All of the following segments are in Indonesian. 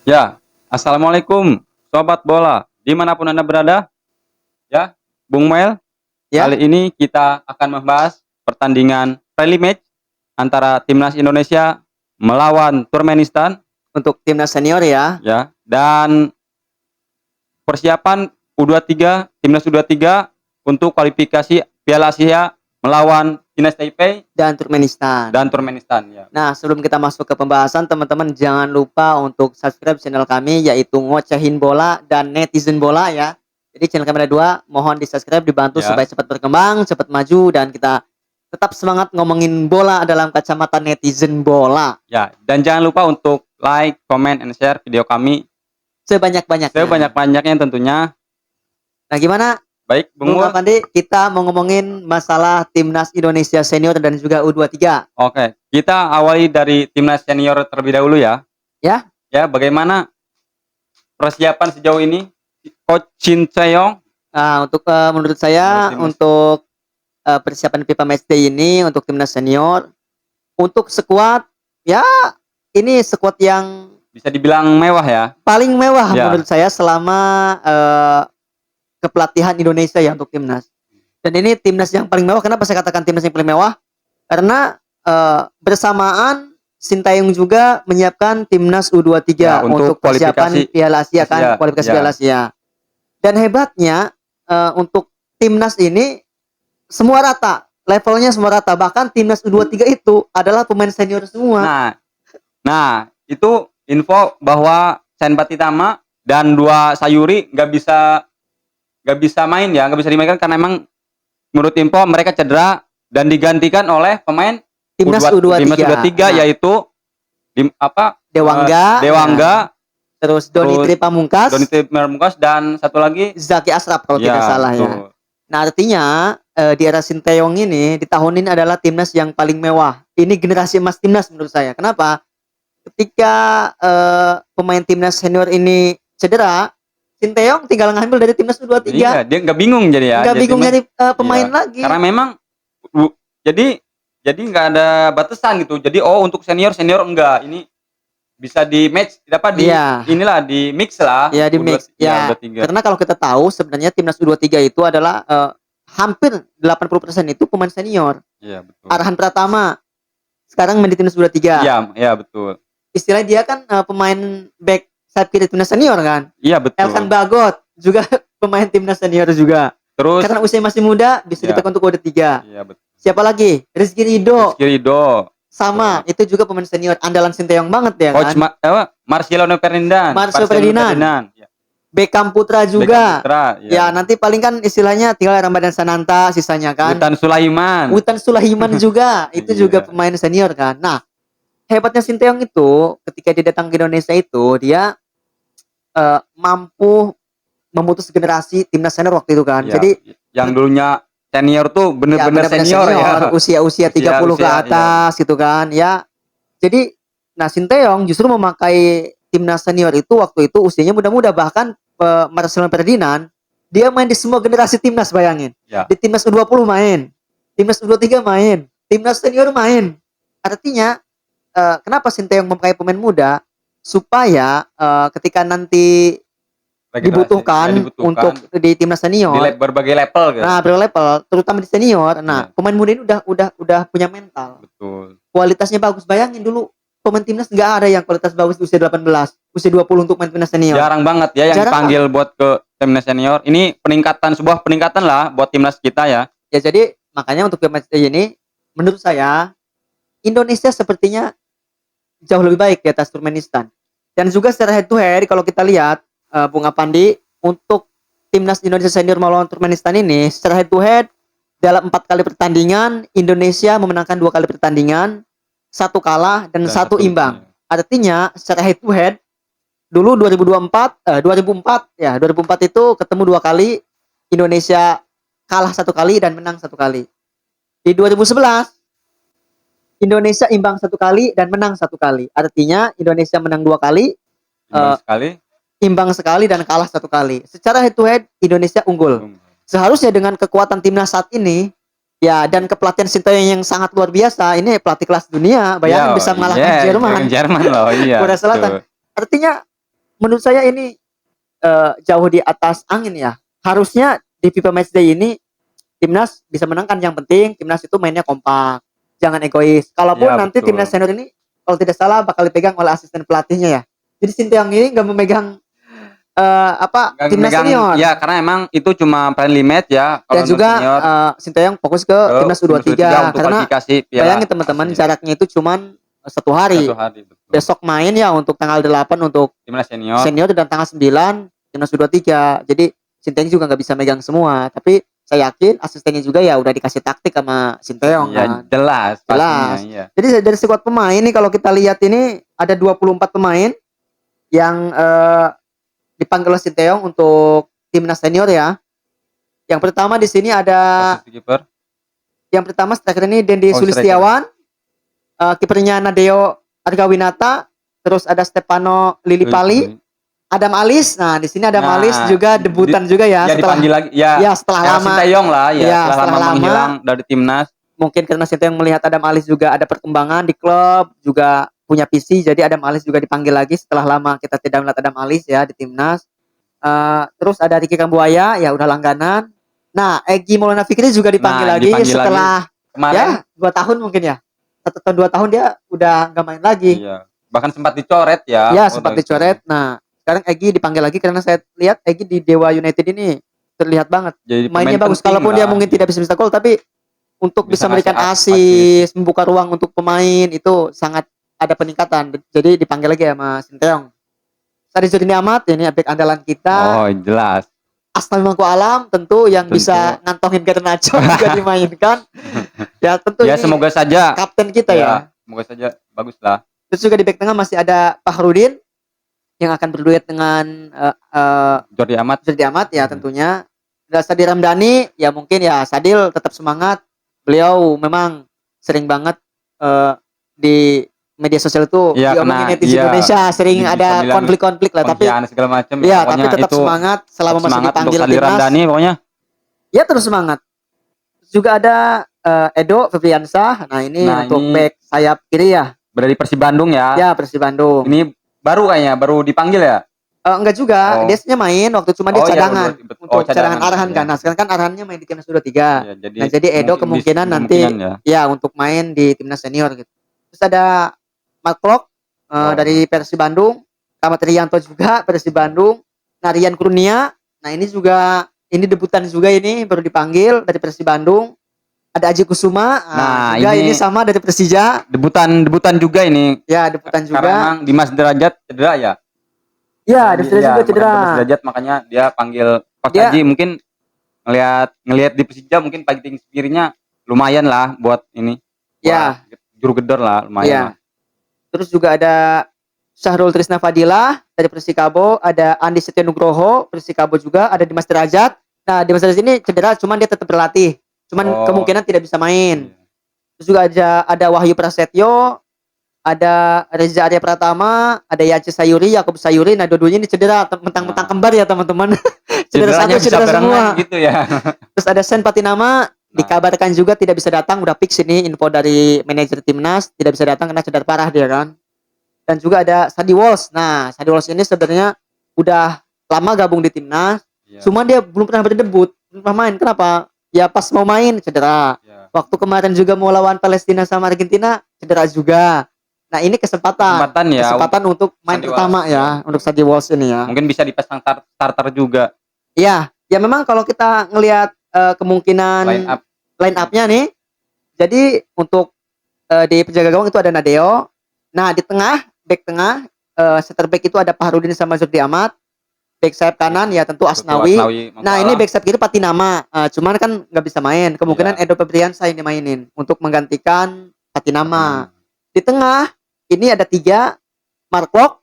Ya, assalamualaikum, sobat bola, dimanapun anda berada. Ya, Bung Mel. Ya, Kali ini kita akan membahas pertandingan friendly match antara timnas Indonesia melawan Turkmenistan. untuk timnas senior ya. Ya, dan persiapan U23 timnas U23 untuk kualifikasi Piala Asia melawan Chinese Taipei Dan Turkmenistan. dan Turkmenistan. Ya, Nah, sebelum kita masuk ke pembahasan, teman-teman jangan lupa untuk subscribe channel kami, yaitu Ngocehin Bola dan Netizen Bola ya. Jadi channel kami ada dua, mohon di subscribe, dibantu ya, supaya cepat berkembang, cepat maju, dan kita tetap semangat ngomongin bola dalam kacamata netizen bola ya. Dan jangan lupa untuk like, comment, and share video kami sebanyak-banyaknya. sebanyak-banyaknya tentunya. Nah, gimana Baik, Bung Bung Mul. Pandi, kita mau ngomongin masalah timnas Indonesia senior dan juga U23 Oke, kita awali dari timnas senior terlebih dahulu ya. ya. Ya, bagaimana persiapan sejauh ini Coach Shin Tae-yong? Nah, untuk menurut saya Menurut timnas. untuk persiapan FIFA Matchday ini untuk timnas senior, untuk skuad ya, ini skuad yang Bisa dibilang mewah ya. paling mewah Ya. menurut saya selama kepelatihan Indonesia ya untuk timnas. Dan ini timnas yang paling mewah. Kenapa saya katakan timnas yang paling mewah? Karena bersamaan Sintayong juga menyiapkan timnas U23 Ya, untuk persiapan kualifikasi Piala Asia kan, Asia, kualifikasi ya. Piala Asia. Dan hebatnya untuk timnas ini semua rata, levelnya semua rata. Bahkan timnas U23 itu adalah pemain senior semua. Nah, itu info bahwa Sen Batitama dan dua Sayuri nggak bisa main ya, nggak bisa dimainkan karena emang menurut info mereka cedera dan digantikan oleh pemain Timnas U23, timnas U23 nah, yaitu Dewangga, Dewangga, terus Doni terus Tripamungkas, Doni Pamungkas, dan satu lagi Zaki Asraf kalau ya, tidak salah ya. betul. Nah, artinya di era Sinteyong ini di tahun ini adalah timnas yang paling mewah. Ini generasi emas timnas menurut saya. Kenapa? Ketika pemain timnas senior ini cedera, Sinteyong tinggal ngambil dari timnas U23. Iya, dia nggak bingung jadi ya. Nggak Jadi bingung memang, nyari pemain iya. lagi. Karena memang jadi nggak ada batasan gitu. Jadi untuk senior enggak. Ini bisa di match Iya. inilah di mix lah. Ya di mix. Ya, U23. karena kalau kita tahu sebenarnya timnas U23 itu adalah hampir 80% itu pemain senior. Iya, betul. Arhan Pratama sekarang main di timnas U23. Iya, betul. Istilahnya dia kan pemain back sayap kiri timnas senior kan. Iya, betul. Elkan Bagot juga pemain timnas senior juga. Terus Karena usia masih muda bisa ya, dipakai untuk U23. Iya, betul. Siapa lagi? Rizky Ridho. Sama, itu juga pemain senior andalan Sinteyong banget ya Coach kan. Marcelo Ferdinand. Ya. Beckham Putra juga. Ya. Ya, nanti paling kan istilahnya tinggal Ramadan Sananta sisanya kan. Witan Sulaiman juga. Itu juga pemain senior kan. Nah, hebatnya Sinteyong itu ketika dia datang ke Indonesia itu dia mampu memutus generasi timnas senior waktu itu kan. Ya, jadi yang dulunya senior tuh bener-bener senior ya. Usia 30 ke atas gitu kan. Ya. Jadi Sinteyong justru memakai timnas senior itu waktu itu usianya muda-muda, bahkan Marcelo Ferdinand dia main di semua generasi timnas, bayangin. Ya. Di timnas U20 main, timnas U23 main, timnas senior main. Artinya kenapa Sinteyong memakai pemain muda supaya ketika nanti dibutuhkan untuk di timnas senior di berbagai level gitu. Nah, berlevel terutama di senior. Nah, pemain muda ini udah punya mental. Betul. Kualitasnya bagus. Bayangin dulu pemain timnas nggak ada yang kualitas bagus di usia 18, usia 20 untuk main timnas senior. Jarang banget ya yang dipanggil buat ke timnas senior. Ini sebuah peningkatan lah buat timnas kita ya. Ya, jadi makanya untuk timnas ini menurut saya Indonesia sepertinya jauh lebih baik di atas Turkmenistan. Dan juga secara head to head kalau kita lihat Bung Apandi, untuk timnas Indonesia senior melawan Turkmenistan ini secara head to head dalam 4 kali pertandingan Indonesia memenangkan 2 kali pertandingan, 1 kalah dan 1 imbang. Artinya secara head to head dulu 2004 itu ketemu 2 kali, Indonesia kalah 1 kali dan menang 1 kali. Di 2011 Indonesia imbang 1 kali dan menang 1 kali. Artinya Indonesia menang 2 kali, imbang sekali dan kalah 1 kali. Secara head to head Indonesia unggul. Seharusnya dengan kekuatan timnas saat ini ya dan kepelatihan Sinteyong yang sangat luar biasa, ini pelatih kelas dunia, bayangin bisa mengalahkan Jerman. Jerman loh, iya. Korea Selatan. Artinya menurut saya ini jauh di atas angin ya. Harusnya di FIFA Matchday ini timnas bisa menangkan, yang penting timnas itu mainnya kompak, jangan egois. Kalaupun Ya nanti timnas betul. senior ini kalau tidak salah bakal dipegang oleh asisten pelatihnya ya. Jadi Sinteyong ini nggak memegang Nggak timnas megang, senior. ya karena emang itu cuma friendly match ya Dan kalau untuk juga senior Sinteyong fokus ke ke timnas timnas U23 U23 untuk karena kualifikasi Piala bayangin teman-teman Asia. jaraknya itu cuman 1 hari. 1 hari betul. Besok main ya untuk tanggal 8 untuk Timnas senior. senior dan tanggal 9 timnas U23. Jadi Sinteyong juga nggak bisa megang semua, tapi saya yakin asistennya juga ya udah dikasih taktik sama Sinteyong Ya kan. jelas pastinya Jelas. iya. Jadi dari skuad pemain nih kalau kita lihat ini ada 24 pemain yang dipanggil oleh Sinteyong untuk timnas senior ya. Yang pertama di sini ada Posisi kiper. yang pertama striker ini Dendi Oh, striker. Sulistiawan, kipernya Nadeo Argawinata, terus ada Stefano Lillipali, Adam Alis. Nah, di sini Adam Nah, Alis juga debutan juga ya, Ya setelah dipanggil lagi ya. ya setelah Era lama. Sinteyong lah ya, Ya, setelah lama setelah lama. menghilang dari timnas. Mungkin karena Sinteyong melihat Adam Alis juga ada perkembangan di klub, juga punya visi, jadi Adam Alis juga dipanggil lagi setelah lama kita tidak melihat Adam Alis ya di timnas. Terus ada Ricky Kambuaya, ya udah langganan. Nah, Egy Maulana Fikri juga dipanggil Nah, lagi dipanggil setelah Kemarin ya 2 tahun mungkin ya. 1 tahun 2 tahun dia udah nggak main lagi. iya, bahkan sempat dicoret ya. Ya, waktu sempat itu. dicoret. Nah, sekarang Egy dipanggil lagi karena saya lihat Egy di Dewa United ini terlihat banget. Jadi Mainnya pemain bagus, penting kalaupun dia lah. mungkin tidak bisa mencetak gol, tapi untuk bisa Bisa memberikan ngasih asis, membuka ruang untuk pemain itu sangat ada peningkatan. Jadi dipanggil lagi sama Sinteyong. Tadi Zidane Ahmad ini bek andalan kita. Oh, jelas. Asnawi Mangku Alam tentu yang Tentu. bisa ngantongin Garnacho juga dimainkan. Ya tentu Ya ini semoga saja. kapten kita ya. Semoga saja bagus lah. Terus juga di bek tengah masih ada Fahrudin yang akan berduet dengan Jordi Amat. Jordi Amat ya tentunya. Dan Sadil Ramdhani ya mungkin ya Sadil tetap semangat. Beliau memang sering banget di media sosial itu Iya, diomongin karena netizen Indonesia sering bisa ada bilang konflik-konflik lah, tapi pengkhianat segala macam ya pokoknya tapi tetap itu semangat selama masih semangat untuk dipanggil Sadil timnas. Ramdhani pokoknya. Ya terus semangat. Terus juga ada Edo Febriansah. Nah ini untuk bek sayap kiri ya. Dari Persib Bandung ya. Ya Persib Bandung. Ini baru kayaknya baru dipanggil ya. Enggak juga, dia sebenarnya main waktu cuma dia cadangan untuk cadangan arahan kan. Nah sekarang kan arahannya main di timnas U23. Ya, nah jadi Edo kemungkinan nanti ya untuk main di timnas senior gitu. Terus ada Mark Klok dari Persib Bandung, Ahmad Rianto juga Persib Bandung, Narian Kurnia. Nah ini juga ini debutan juga, ini baru dipanggil dari Persib Bandung. Ada Aji Kusuma, juga ini sama dari Persija. Debutan juga ini. Ya debutan juga. Karena emang Dimas Derajat cedera ya. Ya, Dimas Derajat juga cedera. Dimas Derajat makanya dia panggil Coach Aji, mungkin ngelihat di Persija mungkin fighting spiritnya lumayan lah buat ini. Ya. Juru gedor lah lumayan. Ya. Lah. Terus juga ada Syahrul Trisna Fadilah dari Persikabo, ada Andi Setia Nugroho Persikabo juga, ada Dimas Derajat. Nah, Dimas Derajat ini cedera, cuman dia tetap berlatih. Cuman kemungkinan tidak bisa main. Terus juga ada Wahyu Prasetyo, ada Reza Arya Pratama, ada Yace Sayuri, Yakub Sayuri. Nah, dua-duanya ini cedera, mentang-mentang kembar ya teman-teman. cedera semua. Gitu ya. Terus ada Sen Patinama, dikabarkan juga tidak bisa datang, udah fix ini info dari manajer timnas, tidak bisa datang karena cedera parah dia kan. Dan juga ada Sadi Walsh. Nah, Sadi Walsh ini sebenarnya udah lama gabung di timnas, cuma dia belum pernah berdebut, belum pernah main. Kenapa? Ya pas mau main cedera. Waktu kemarin juga mau lawan Palestina sama Argentina cedera juga. Nah ini kesempatan untuk main Sadi pertama Walsh, ya untuk Sadi Walsh ini ya. Mungkin bisa dipasang starter juga. Iya, ya memang kalau kita ngelihat kemungkinan line up-nya nih. Jadi untuk di penjaga gawang itu ada Nadeo. Nah di tengah, back tengah, center back itu ada Fahrudin sama Jordi Amat. Back sayap kanan ya tentu Asnawi. Nah ini back sayap kiri Patinama. Cuman kan nggak bisa main. Kemungkinan Edo Febriansah ini mainin untuk menggantikan Patinama. Di tengah ini ada 3, Mark Klok,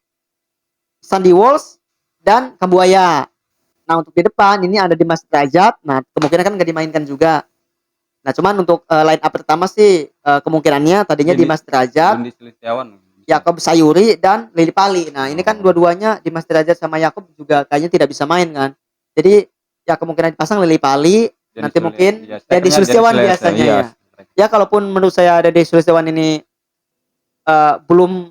Sandi Walsh, dan Kambuaya. Nah untuk di depan ini ada Dimas Derajat. Nah kemungkinan kan nggak dimainkan juga. Nah cuman untuk line up pertama sih kemungkinannya tadinya Dimas Derajat, Yakub Sayuri, dan Lillipali. Nah ini kan dua-duanya Dimas Derajat sama Yakub juga kayaknya tidak bisa main kan. Jadi ya kemungkinan dipasang Lillipali, nanti mungkin Deddy Sulistiawan biasanya ya. Ya kalaupun menurut saya Deddy Sulistiawan ini belum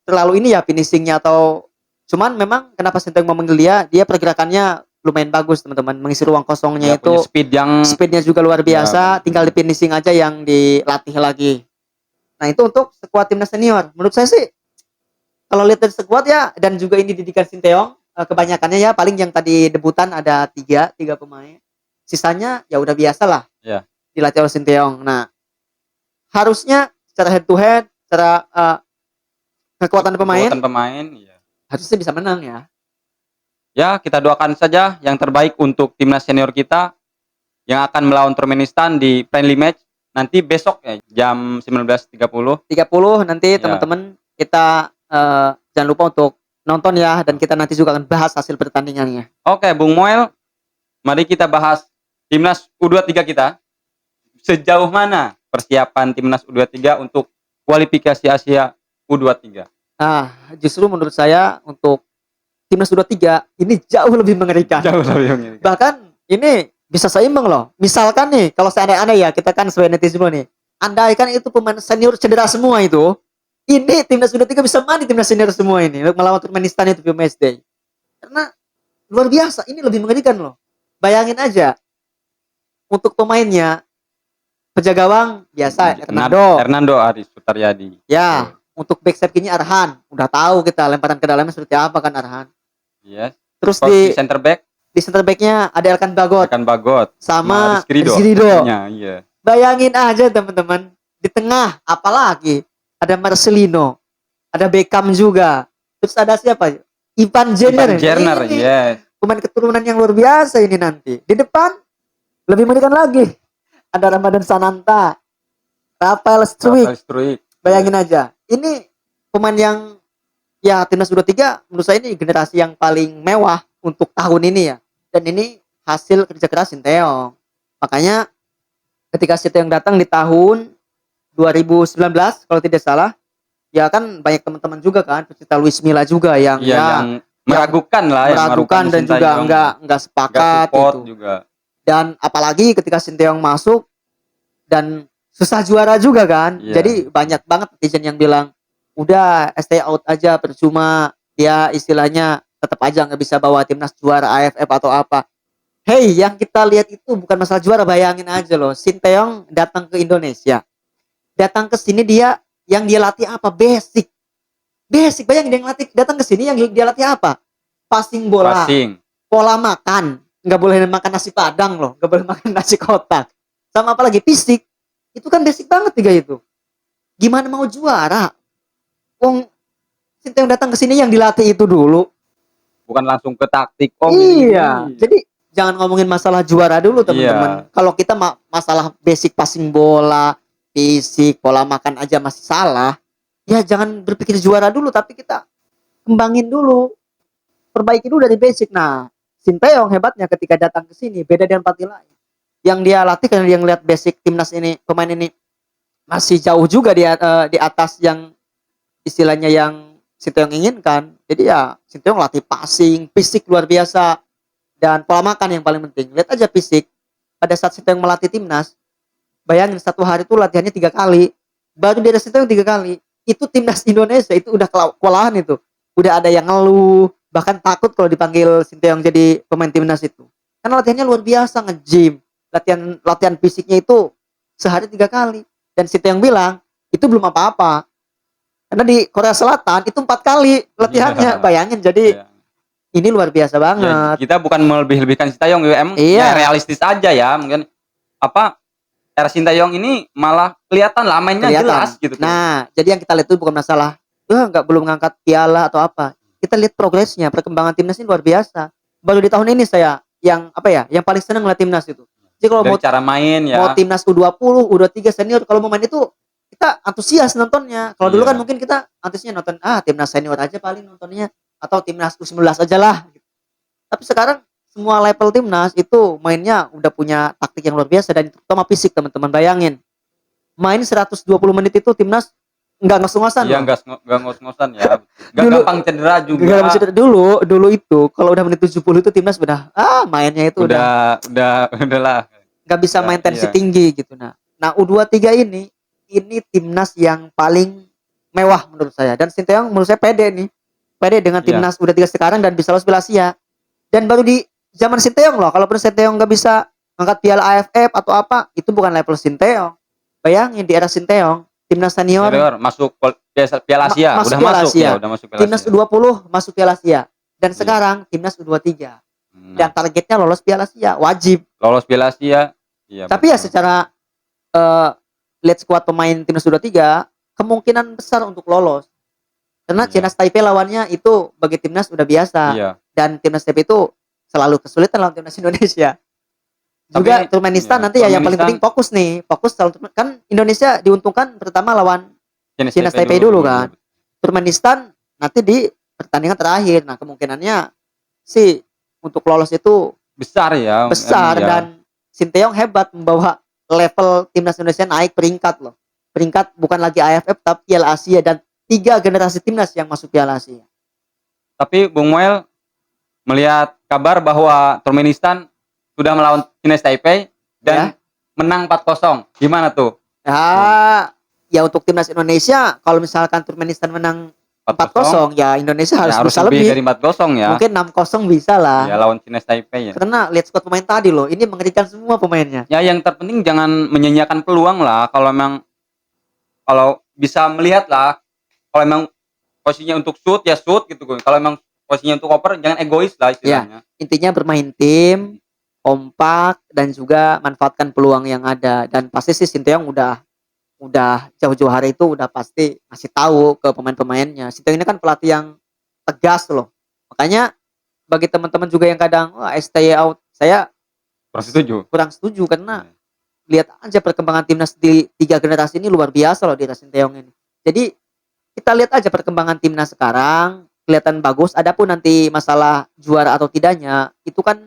terlalu ini ya finishingnya atau Cuman memang kenapa Sinteyong memanggil dia pergerakannya lumayan bagus teman-teman, mengisi ruang kosongnya Dia punya itu speed yang speednya juga luar biasa, Ya, tinggal di finishing aja yang dilatih lagi. Nah itu untuk skuad timnas senior. Menurut saya sih kalau lihat dari skuad ya, dan juga ini didikan Sinteyong, kebanyakannya ya paling yang tadi debutan ada tiga pemain. Sisanya ya udah biasa lah ya dilatih oleh Sinteyong. Nah harusnya secara head to head, secara kekuatan pemain kekuatan pemain ya. harusnya bisa menang ya. Ya, kita doakan saja yang terbaik untuk timnas senior kita yang akan melawan Turkmenistan di friendly match nanti besok ya jam 19.30. 30 nanti Ya. teman-teman kita jangan lupa untuk nonton ya, dan kita nanti juga akan bahas hasil pertandingannya. Oke, Bung Moel, mari kita bahas timnas U23 kita. Sejauh mana persiapan timnas U23 untuk kualifikasi Asia U23? Nah, justru menurut saya untuk timnas U23 ini jauh lebih mengerikan. Jauh lebih mengerikan. Bahkan ini bisa seimbang loh. Misalkan nih, kalau seandainya ya, kita kan sebagai netizen dulu nih, andaikan itu pemain senior cedera semua itu, ini timnas U23 bisa main di timnas senior semua ini untuk melawan Turkmenistan itu di match day. Karena luar biasa, ini lebih mengerikan loh. Bayangin aja, untuk pemainnya, penjaga gawang biasa Hernando Aris Sutaryadi. Ya, untuk back kirinya Arhan. Udah tahu kita lemparan ke dalamnya seperti apa kan Arhan. Yes. Terus di center back, di center backnya ada Elkan Bagot sama Rizky Ridho. Iya. Bayangin aja teman-teman, di tengah apalagi ada Marcelino, ada Beckham juga. Terus ada siapa? Ivan Jenner. Yes. Pemain keturunan yang luar biasa ini nanti. Di depan lebih mengerikan lagi. Ada Ramadan Sananta, Rafael Struijk. Bayangin aja. Ini pemain yang ya timnas U23 menurut saya ini generasi yang paling mewah untuk tahun ini ya. Dan ini hasil kerja keras Sinteyong. Makanya ketika Sinteyong datang di tahun 2019 kalau tidak salah, ya kan banyak teman-teman juga kan, pecinta Luis Milla juga yang yang meragukan lah, meragukan dan juga enggak sepakat itu. Juga. Dan apalagi ketika Sinteyong masuk dan susah juara juga kan. Jadi banyak banget netizen yang bilang udah stay out aja percuma, dia istilahnya tetap aja nggak bisa bawa timnas juara AFF atau apa. Hey, yang kita lihat itu bukan masalah juara, bayangin aja loh. Sinteyong datang ke Indonesia. Datang ke sini dia latih apa? Basic. Bayangin dia datang ke sini yang dia latih apa? Passing bola. Pola makan. Nggak boleh makan nasi padang loh, nggak boleh makan nasi kotak. Sama apa lagi? Fisik. Itu kan basic banget tiga itu. Gimana mau juara? Wong Sinteyong datang ke sini yang dilatih itu dulu. Bukan langsung ke taktik. Iya. Jadi jangan ngomongin masalah juara dulu teman-teman. Kalau kita masalah basic passing bola, fisik, pola makan aja masih salah, ya jangan berpikir juara dulu, tapi kita kembangin dulu. Perbaiki dulu dari basic. Nah, Sinteyong hebatnya ketika datang ke sini beda dengan pelatih lain. Yang dia latih karena dia ngeliat basic timnas ini, pemain ini masih jauh juga di atas yang istilahnya yang Sinteyong inginkan. Jadi ya Sinteyong latih passing, fisik luar biasa, dan pola makan yang paling penting. Lihat aja fisik pada saat Sinteyong melatih timnas, bayangin satu hari itu latihannya 3 kali, baru dia Sinteyong 3 kali. Itu timnas Indonesia itu udah kewalahan itu. Udah ada yang ngeluh, bahkan takut kalau dipanggil Sinteyong jadi pemain timnas itu. Karena latihannya luar biasa, nge-gym. Latihan fisiknya itu sehari 3 kali. Dan Sinteyong bilang itu belum apa-apa. Karena di Korea Selatan itu 4 kali latihannya. Bayangin, jadi ini luar biasa banget. Ya, kita bukan melebih-lebihkan Sinteyong, emang ya realistis aja ya. Mungkin era Sinteyong ini malah kelihatan lah mainnya jelas gitu. Nah, jadi yang kita lihat itu bukan masalah belum ngangkat piala atau apa. Kita lihat progresnya, perkembangan timnas ini luar biasa. Baru di tahun ini saya yang paling senang ngeliat timnas itu. Jadi kalau mau cara main ya. Mau timnas U20, U23 senior, kalau mau main itu kita antusias nontonnya. Kalau dulu kan mungkin kita antusiasnya nonton timnas senior aja paling nontonnya, atau timnas U19 aja lah. Tapi sekarang semua level timnas itu mainnya udah punya taktik yang luar biasa, dan terutama fisik teman-teman. Bayangin main 120 menit itu timnas nggak ngos-ngosan. Iya, nggak ngos-ngosan ya. Nggak gampang cedera juga. Dulu itu kalau udah menit 70 itu timnas udah mainnya itu udahlah. Nggak bisa main tensi tinggi gitu. Nah U23 ini timnas yang paling mewah menurut saya, dan Sinteyong menurut saya pede nih pede dengan Iya. timnas U23 sekarang dan bisa lolos Piala Asia. Dan baru di zaman Sinteyong loh. Kalau Sinteyong nggak bisa angkat Piala AFF atau apa, itu bukan level Sinteyong. Bayangin di era Sinteyong, timnas senior Senior masuk Piala Asia, masuk udah Piala masuk Asia. ya, udah masuk Piala Timnas Asia. U20 masuk Piala Asia. Dan Iya. sekarang timnas U23. Dan Nah, targetnya lolos Piala Asia, wajib. lolos Piala Asia. Iya, Tapi ya betul. secara lihat skuad pemain timnas U23, kemungkinan besar untuk lolos. Karena Iya. Cina Taipei lawannya itu bagi timnas udah biasa. Iya. Dan timnas Taipei itu selalu kesulitan lawan timnas Indonesia. Juga Tapi, Turkmenistan iya, nanti ya yang paling Turkmenistan- penting fokus nih. Fokus kan Indonesia diuntungkan pertama lawan Cina Taipei dulu kan. Iya, Turkmenistan nanti di pertandingan terakhir. Nah, kemungkinannya sih untuk lolos itu besar ya. besar Iya. dan Sinteyong hebat membawa level timnas Indonesia naik peringkat loh. Peringkat bukan lagi AFF tapi Piala Asia dan 3 generasi timnas yang masuk Piala Asia. Tapi Bung Noel melihat kabar bahwa Turkmenistan sudah melawan Cina Taipei dan menang 4-0. Gimana tuh? Ya untuk timnas Indonesia kalau misalkan Turkmenistan menang 4-0 ya Indonesia harus harus bisa lebih lebih. dari 4-0 ya. Mungkin 6-0 bisa lah. Ya lawan Cina Taipei ya. Karena lihat squad pemain tadi loh, ini mengerikan semua pemainnya. Ya yang terpenting jangan menyanyiakan peluang lah. Kalau bisa melihat lah, kalau emang posisinya untuk shoot ya shoot gitu. Kalau emang posisinya untuk oper jangan egois lah istilahnya. Intinya bermain tim, kompak dan juga manfaatkan peluang yang ada. Dan pasti sih Sinteyong udah jauh-jauh hari itu udah pasti ngasih tahu ke pemain-pemainnya. Sinteyong ini kan pelatih yang tegas loh. Makanya bagi teman-teman juga yang kadang STY out, saya kurang setuju karena lihat aja perkembangan timnas di 3 generasi ini luar biasa loh di Sinteyong ini. Jadi kita lihat aja perkembangan timnas sekarang kelihatan bagus. Adapun nanti masalah juara atau tidaknya itu kan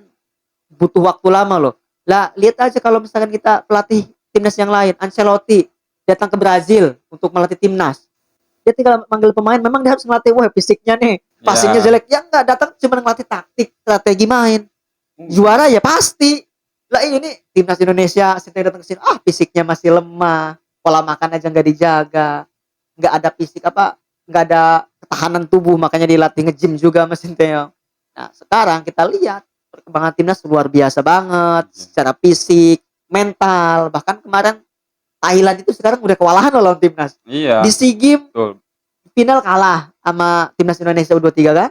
butuh waktu lama loh. Lah lihat aja kalau misalkan kita pelatih timnas yang lain, Ancelotti datang ke Brazil untuk melatih timnas. Dia tinggal manggil pemain, memang dia harus melatih fisiknya nih, passingnya jelek. Ya enggak, datang cuma melatih taktik, strategi main. Juara ya pasti. Lah ini timnas Indonesia Sinteyong datang ke sini, fisiknya masih lemah, pola makan aja nggak dijaga, nggak ada fisik nggak ada ketahanan tubuh, makanya dilatih nge-gym juga sama Sinteyong. Nah sekarang kita lihat perkembangan timnas luar biasa banget, secara fisik, mental, bahkan kemarin Thailand itu sekarang udah kewalahan loh lawan timnas. Iya. Di SEA Games final kalah sama timnas Indonesia U23 kan.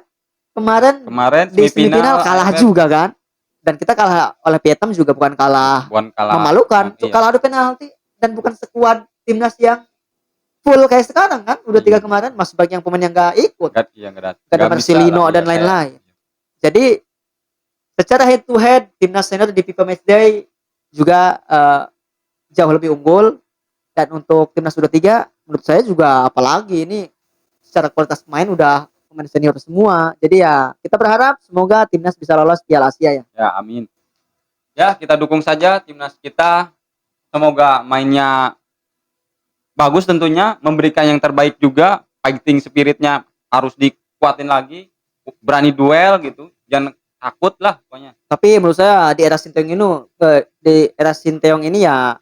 Kemarin di semifinal kalah juga kan. Dan kita kalah oleh Vietnam juga bukan kalah memalukan, kalah adu penalti dan bukan sekuat timnas yang full kayak sekarang kan. Udah 3 kemarin masih banyak pemain yang enggak ikut. Gak ada Marcelino dan lain-lain. Jadi secara head to head timnas senior di FIFA Matchday juga jauh lebih unggul. Dan untuk timnas U23 menurut saya juga apalagi ini secara kualitas pemain udah pemain senior semua. Jadi ya kita berharap semoga timnas bisa lolos Piala Asia ya. Ya amin. Ya kita dukung saja timnas kita. Semoga mainnya bagus tentunya, memberikan yang terbaik juga. Fighting spiritnya harus dikuatin lagi, berani duel gitu, jangan takut lah pokoknya. Tapi menurut saya di era Sinteyong ini ya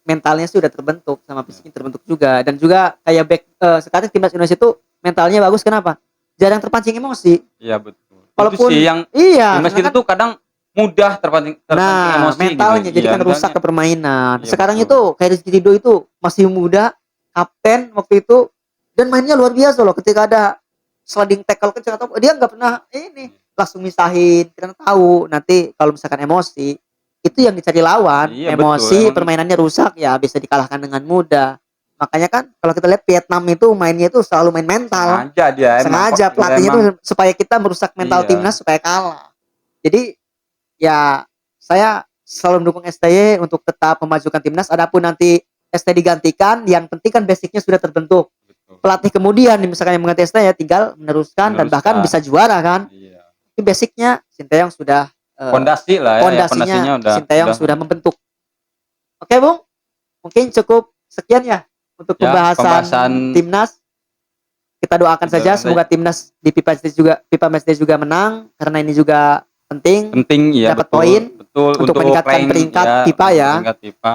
mentalnya sih udah terbentuk, sama fisiknya terbentuk juga. Dan juga kayak sekarang timnas Indonesia itu mentalnya bagus, kenapa? Jarang terpancing emosi. Iya betul. Walaupun itu sih yang timnas kita tuh kadang mudah terpancing emosi mentalnya gitu. jadi kan rusak ke permainan. Iya, sekarang betul. itu kayak Rizky Ridho itu masih muda, kapten waktu itu, dan mainnya luar biasa loh. Ketika ada sliding tackle kencang atau dia nggak pernah langsung misahin. Kita tahu nanti kalau misalkan emosi itu yang dicari lawan. Iya, emosi betul. permainannya rusak ya bisa dikalahkan dengan mudah. Makanya kan kalau kita lihat Vietnam itu mainnya itu selalu main mental. Sengaja pelatihnya itu supaya kita merusak mental timnas supaya kalah. Jadi ya saya selalu mendukung STY untuk tetap memajukan timnas. Adapun nanti STY digantikan, yang penting kan basicnya sudah terbentuk. Betul. Pelatih kemudian misalkan yang mengganti STY tinggal meneruskan dan bahkan bisa juara kan. Iya. Ini basicnya Sinteyong sudah fondasi lah ya, fondasinya udah Sinteyong sudah membentuk. Oke Bung, mungkin cukup sekian ya untuk pembahasan timnas. Kita doakan saja semoga timnas di FIFA Matchday juga menang, karena ini juga penting ya, dapat poin untuk meningkatkan peringkat FIFA ya.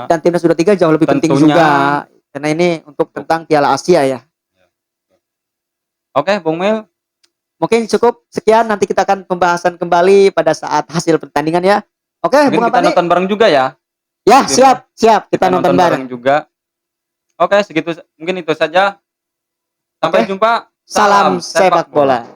Dan timnas U23 jauh lebih penting juga karena ini untuk tentang Piala Asia ya. Oke, Bung Mil, Mungkin cukup sekian, nanti kita akan pembahasan kembali pada saat hasil pertandingan ya. Oke, Mungkin Bung kita Apandi. nonton bareng juga ya. Ya, Gitu. siap. Kita nonton bareng. juga. Oke, segitu mungkin itu saja. Sampai Oke. jumpa. Salam sepak bola.